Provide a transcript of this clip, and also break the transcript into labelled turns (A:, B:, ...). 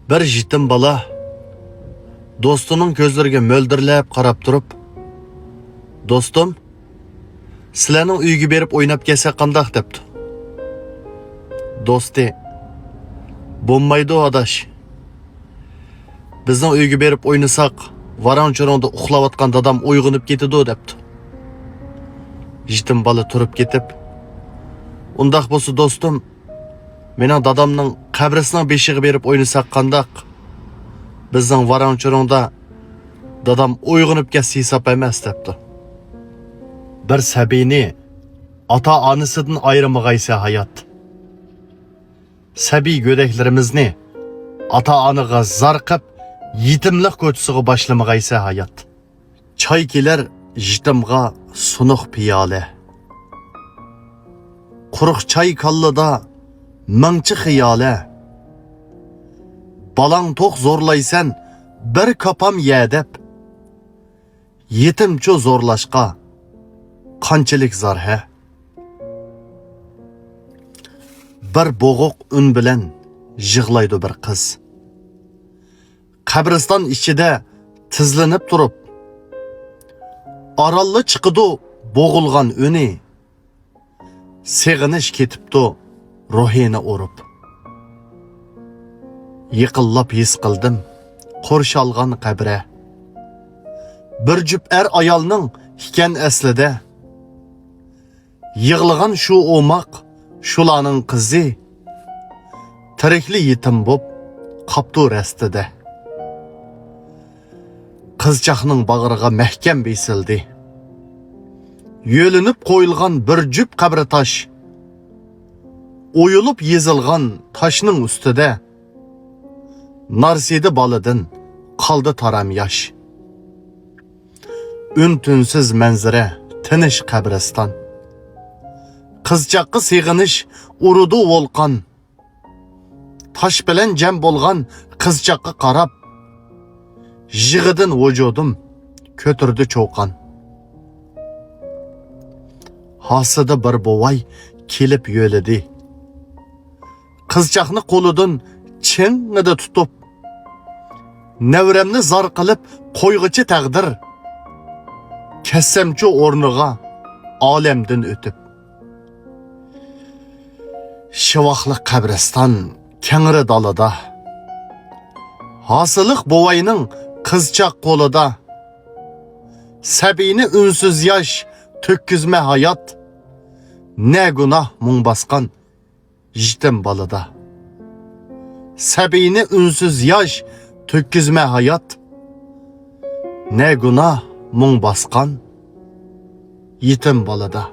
A: Bir yetim bala do'stining ko'zlariga mo'ldirlab qarab turib, "Do'stim, sizlarning uyga berib o'ynab kelsa qandoq?" debdi. Do'sti, "Bo'lmaydi adash. Bizning uyga berib o'ynasak, varan-cho'ronda uxlayotgan dadam uyg'onib ketadi" debdi. Yetim bala turib ketib, "Undaq bo'lsa do'stim, mening dadamning qabrisining beshiga berib o'ynasak qandoq? Bizning varan-cho'ronda dadam uyg'onib ketsa hisob emas" debdi. Bir sabiyni ota-onasidan ayirmag'aysa hayot. Sabiy go'daklarimizni ota-onaga zarqib, yetimlik ko'chisiga boshlamag'aysa hayot. Choy kelar yetimga sunuq piyola. Quruq choy kallada mingchi xiyola. Balang to'q zo'rlaysan, bir kopam ye deb. Yetimcho zo'rlashqa qanchalik zor ha. Bir bo'g'oq un bilan yig'laydi bir qiz. Qabriston ichida tizlanib turib, orolli chiqidi bo'g'ilgan uni. Seg'inish ketibdi ruhini o'rib. Yiqillab his qildim qo'rshalgan qabra. Bir jup ayolning hikan aslida. Yig'lagan shu o'moq, shularning qizi. Tirikli yetim bo'p qapti rastida. Qizchaqning bag'riga mahkam besildi. Yo'linib qo'yilgan bir jup qabri tosh. O'yilib yezilgan toshning ustida narsidi boladan qoldi taram yosh.Ün-tunsiz manzara, tinish qabriston. Qizchaqqa sig'inish urudi volqon. Tosh bilan jam bo'lgan qizchaqqa qarab, yig'idan vujudim ko'tirdi cho'qon. Hasida bir bovay kelib yo'lidi. Qizchaqni qo'lidan chingida tutib, "Nevramni zar qilib qo'yg'ichi taqdir. Kassamchi o'rniga olamdan o'tib." Shivoqli qabriston kengri dalada. Hasiliq bovayning qizchaq qo'lida. Sabiyni unsiz yosh to'kkizma hayot. Ne gunoh mung basqan yetim balada. Sabiyni unsiz yosh to'kkizma hayot. Ne gunoh mung basqan yetim balada.